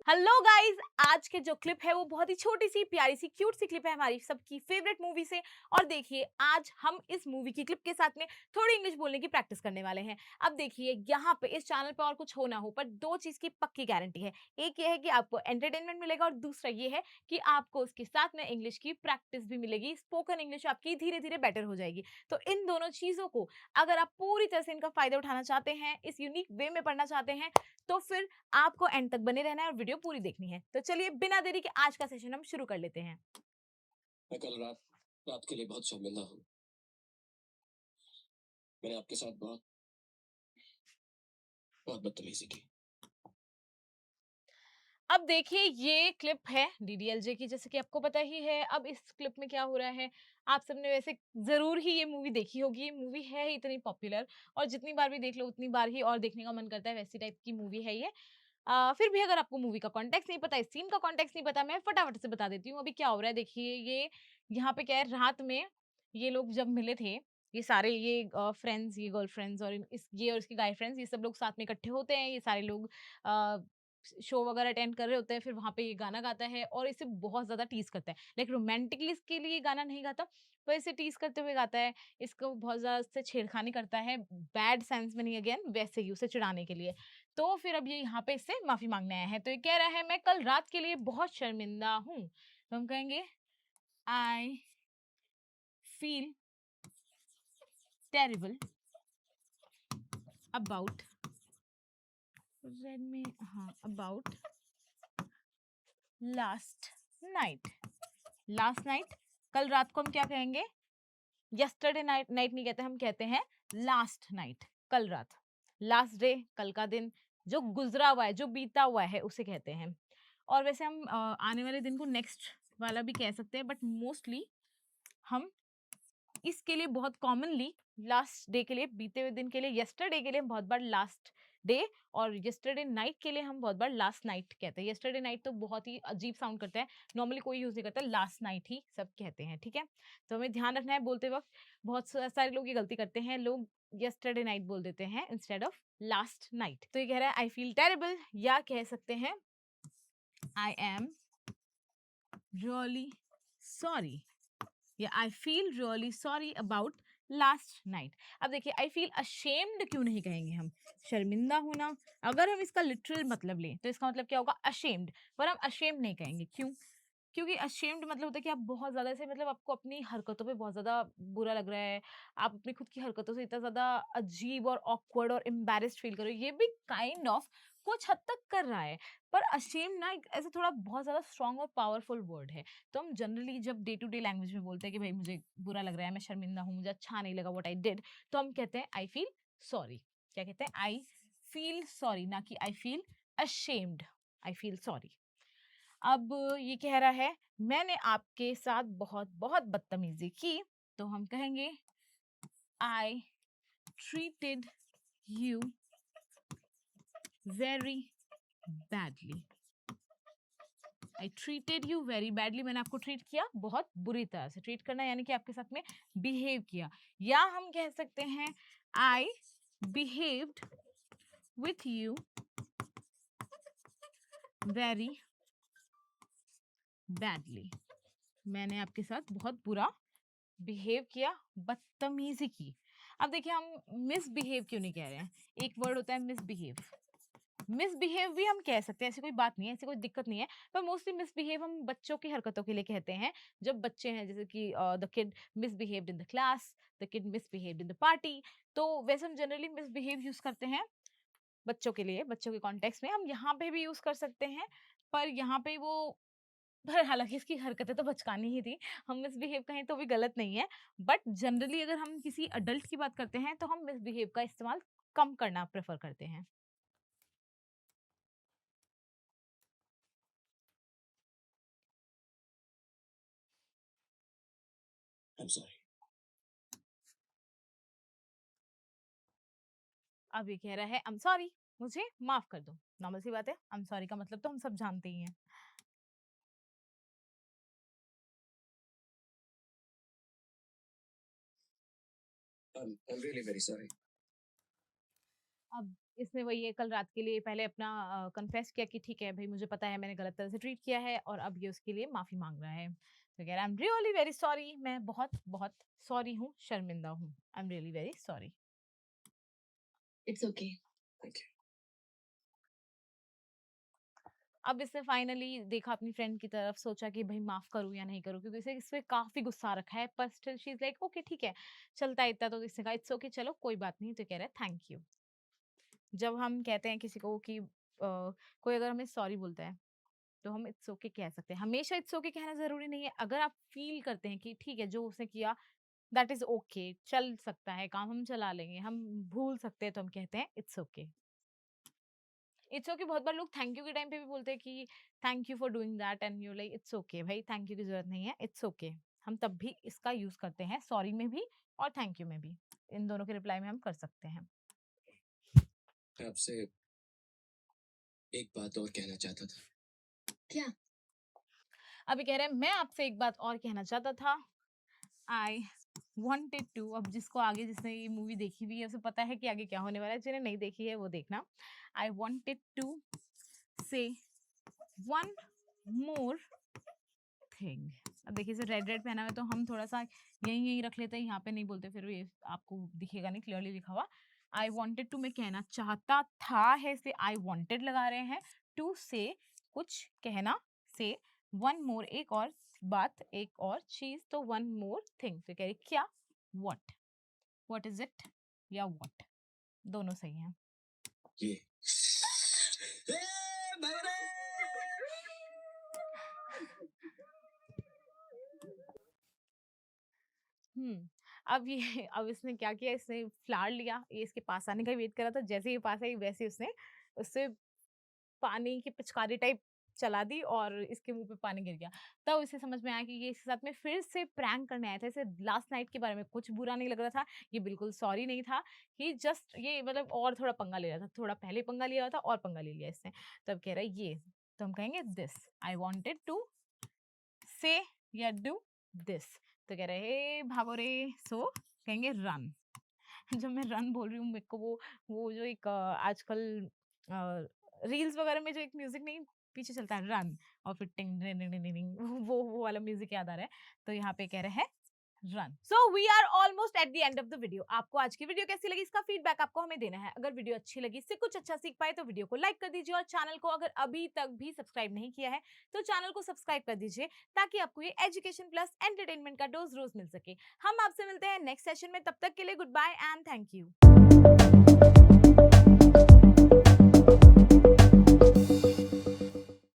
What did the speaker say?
Hello guys, आज के जो क्लिप है वो बहुत ही छोटी सी प्यारी सी क्यूट सी क्लिप है हमारी सबकी फेवरेट मूवी से। और देखिए, आज हम इस मूवी की क्लिप के साथ में थोड़ी इंग्लिश बोलने की प्रैक्टिस करने वाले हैं। अब देखिए, यहाँ पे इस चैनल पे और कुछ हो ना हो, पर दो चीज की पक्की गारंटी है। एक ये है कि आपको एंटरटेनमेंट मिलेगा, और दूसरा ये है कि आपको उसके साथ में इंग्लिश की प्रैक्टिस भी मिलेगी। स्पोकन इंग्लिश आपकी धीरे धीरे बेटर हो जाएगी। तो इन दोनों चीजों को अगर आप पूरी तरह से इनका फायदा उठाना चाहते हैं, इस यूनिक वे में पढ़ना चाहते हैं, तो फिर आपको एंड तक बने रहना है और वीडियो पूरी देखनी है। तो चलिए बिना देरी के आज का सेशन हम शुरू कर लेते हैं। मैं कल रात रात के लिए बहुत शर्मिंदा हूँ। मैंने आपके साथ बहुत बहुत बदतमीजी की। अब देखिए, ये क्लिप है डीडीएलजे की, जैसे कि आपको पता ही है। अब इस क्लिप में क्या हो रहा है, आप सबने वैसे जरूर ही ये मूवी देखी होगी। ये मूवी है ही इतनी पॉपुलर, और जितनी बार भी देख लो उतनी बार ही और देखने का मन करता है। वैसी टाइप की मूवी है ये। फिर भी अगर आपको मूवी का कॉन्टेक्स्ट नहीं पता, इस सीन का कॉन्टेक्स्ट नहीं पता, मैं फटाफट से बता देती हूँ अभी क्या हो रहा है। देखिए, ये यहाँ पे क्या है, रात में ये लोग जब मिले थे, ये सारे ये फ्रेंड्स, ये गर्लफ्रेंड्स और इस ये और इसकी गाय फ्रेंड्स, ये सब लोग साथ में इकट्ठे होते हैं। ये सारे लोग शो वगैरह अटेंड कर रहे होते हैं। फिर वहां पे ये गाना गाता है और इसे बहुत ज्यादा टीज करता है। लाइक रोमांटिकली इसके लिए गाना नहीं गाता, पर इसे टीज करते हुए गाता है। इसको बहुत ज्यादा इससे छेड़खानी करता है, बैड सेंस में नहीं, अगेन वैसे ही उसे चिढ़ाने के लिए। तो फिर अब ये यहाँ पे इससे माफी मांगने आया है। तो ये कह रहा है, मैं कल रात के लिए बहुत शर्मिंदा हूँ। तो हम कहेंगे, I feel terrible about red में, हाँ, about last night. Last night, कल रात को हम क्या कहेंगे? यस्टरडे नाइट, नाइट नहीं कहते, हम कहते हैं लास्ट नाइट, कल रात। लास्ट डे, कल का दिन, जो गुजरा हुआ है, जो बीता हुआ है, उसे कहते हैं। और वैसे हम आने वाले दिन को नेक्स्ट वाला भी कह सकते हैं, बट मोस्टली हम इसके लिए बहुत कॉमनली लास्ट डे के लिए, बीते हुए दिन के लिए, यस्टरडे के लिए हम बहुत बार लास्ट डे, और यस्टरडे नाइट के लिए हम बहुत बार लास्ट नाइट कहते हैं। यस्टरडे नाइट तो बहुत ही अजीब साउंड करता है, नॉर्मली कोई यूज नहीं करता, लास्ट नाइट ही सब कहते हैं, ठीक है। तो हमें ध्यान रखना है बोलते वक्त। बहुत सारे लोग ये गलती करते हैं, लोग यस्टरडे नाइट बोल देते हैं इंस्टेड ऑफ लास्ट नाइट। तो ये कह रहा है, आई फील टेरेबल, या कह सकते हैं आई एम रियली सॉरी, या I feel really sorry about last night. अब देखिए, आई फील अशेम्ड क्यों नहीं कहेंगे हम? शर्मिंदा होना, अगर हम इसका लिटरल मतलब लें तो इसका मतलब क्या होगा? अशेम्ड। पर हम अशेम्ड नहीं कहेंगे, क्यों? क्योंकि अशेम्ड मतलब होता है कि आप बहुत ज्यादा से, मतलब आपको अपनी हरकतों पे बहुत ज्यादा बुरा लग रहा है। आप अपनी खुद की हरकतों से इतना ज्यादा अजीब और ऑकवर्ड और एम्बेरेस्ड फील करो, ये भी काइंड ऑफ कुछ हद तक कर रहा है। पर अशेम ना एक ऐसे थोड़ा बहुत ज्यादा स्ट्रॉन्ग और पावरफुल वर्ड है। तो हम जनरली जब डे टू डे लैंग्वेज में बोलते हैं कि भाई मुझे बुरा लग रहा है, मैं शर्मिंदा हूँ, मुझे अच्छा नहीं लगा व्हाट आई डिड, तो हम कहते हैं आई फील सॉरी। क्या कहते हैं? आई फील सॉरी, ना कि I feel ashamed. I feel sorry. अब ये कह रहा है, मैंने आपके साथ बहुत बहुत बदतमीजी की, तो हम कहेंगे आई treated you very badly. I treated you very badly, मैंने आपको ट्रीट किया बहुत बुरी तरह से। ट्रीट करना यानी कि आपके साथ में बिहेव किया। या हम कह सकते हैं, I behaved with you very badly, मैंने आपके साथ बहुत बुरा बिहेव किया, बदतमीजी की। अब देखिए, हम मिसबिहेव क्यों नहीं कह रहे हैं? एक वर्ड होता है मिसबिहेव। मिसबिहेव भी हम कह सकते हैं, ऐसी कोई बात नहीं है, ऐसी कोई दिक्कत नहीं है। पर मोस्टली मिसबिहेव हम बच्चों की हरकतों के लिए कहते हैं। जब बच्चे हैं, जैसे कि the kid misbehaved in the class, the kid misbehaved in the party. तो वैसे हम जनरली मिसबिहेव यूज करते हैं बच्चों के लिए, बच्चों के कॉन्टेक्स्ट में हम यहाँ पे भी यूज कर सकते हैं। पर यहाँ पे वो, पर हालांकि इसकी हरकतें तो बचकानी ही थी, हम मिसबिहेव कहें तो भी गलत नहीं है। बट जनरली अगर हम किसी अडल्ट की बात करते हैं तो हम मिसबिहेव का इस्तेमाल कम करना प्रेफर करते हैं। I am sorry. अब ये कह रहा है, आई एम सॉरी, मुझे माफ कर दो। नॉर्मल सी बात है, आई एम सॉरी का मतलब तो हम सब जानते ही हैं। I am really very sorry. अब इसने वही है कल रात के लिए पहले अपना कन्फेस किया कि ठीक है भाई मुझे पता है मैंने गलत तरह से ट्रीट किया है और अब ये उसके लिए माफी मांग रहा है। तो कह रहा है I am really very sorry, मैं बहुत बहुत सॉरी हूँ, शर्मिंदा हूँ, I am really very sorry. It's okay. Thank you. अब इसने फाइनली देखा अपनी फ्रेंड की तरफ, सोचा कि भाई माफ करूँ या नहीं करूँ, क्योंकि इसे इस पे काफी गुस्सा आ रखा है, पर still she is like okay ठीक है, चलता है इतना, तो इसने कहा इट्स ओके चलो कोई बात नहीं। तो कह रहा है थैंक यू। जब हम कहते हैं किसी को कि कोई अगर हमें सॉरी बोलता है तो हम इट्स ओके कह सकते हैं, हमेशा इट्स ओके कहना जरूरी नहीं है। अगर आप फील करते हैं कि ठीक है जो उसने किया दैट इज ओके, चल सकता है काम, हम चला लेंगे, हम भूल सकते हैं, तो हम कहते हैं इट्स ओके। इट्स ओके बहुत बार लोग थैंक यू के टाइम पे भी बोलते हैं कि thank you for doing that and you like it's okay, भाई थैंक यू की जरूरत नहीं है, इट्स ओके हम तब भी इसका यूज करते हैं, सॉरी में भी और थैंक यू में भी, इन दोनों के रिप्लाई में हम कर सकते हैं। मैं आपसे एक बात और कहना चाहता था। क्या? अभी कह रहे हैं मैं आपसे एक बात और कहना चाहता था। आई wanted to, अब जिसको आगे जिसने ये मूवी देखी हुई है उसे पता है कि आगे क्या होने वाला है, जिन्हें नहीं देखी है वो देखना। आई wanted to say one more thing। अब देखिए इसे रेड रेड पहना हुआ है तो हम थोड़ा सा यहीं यहीं रख लेते हैं, यहाँ पे नहीं बोलते, फिर ये आपको दिखेगा नहीं क्लियरली लिखा हुआ। आई wanted to मैं कहना चाहता था है से आई wanted लगा रहे हैं, to say कुछ कहना, से वन मोर एक और बात, एक और चीज, तो वन मोर थिंग। तो कह रही क्या, व्हाट, व्हाट इज इट या व्हाट, दोनों सही हैं। ये भगवान! अब ये अब इसने क्या किया, इसने फ्लावर लिया, ये इसके पास आने का वेट कर रहा था, जैसे ही पास आई वैसे ही उसने उससे पानी की पिचकारी टाइप चला दी और इसके मुंह पे पानी गिर गया। तब इसे समझ में आया कि ये इसके साथ में फिर से प्रैंक करने आया था, इसे लास्ट नाइट के बारे में कुछ बुरा नहीं लग रहा था, ये बिल्कुल सॉरी नहीं था, ही जस्ट ये मतलब और थोड़ा पंगा ले रहा था, थोड़ा पहले पंगा लिया था और पंगा ले लिया इसने। तब कह रहा है ये, तो हम कहेंगे दिस, आई वॉन्टेड टू से या डू दिस। तो कह रहे हे भागो रे, सो कहेंगे रन। जब मैं रन बोल रही हूँ मेरे को वो जो एक आजकल रील्स वगैरह में जो एक म्यूजिक नहीं पीछे चलता है रन, और फिर टिंग टिंग टिंग टिंग टिंग, वो वाला म्यूजिक याद आ रहा है। तो यहाँ पे कह रहे हैं run. So we are almost at the end of the video. आपको आज की वीडियो कैसी लगी इसका फीडबैक आपको हमें देना है। अगर वीडियो अच्छी लगी, इससे कुछ अच्छा सीख पाए तो वीडियो को लाइक कर दीजिए, और चैनल को अगर अभी तक भी सब्सक्राइब नहीं किया है तो चैनल को सब्सक्राइब कर दीजिए, ताकि आपको ये एजुकेशन प्लस एंटरटेनमेंट का डोज रोज मिल सके। हम आपसे मिलते हैं नेक्स्ट सेशन में, तब तक के लिए good bye and thank you.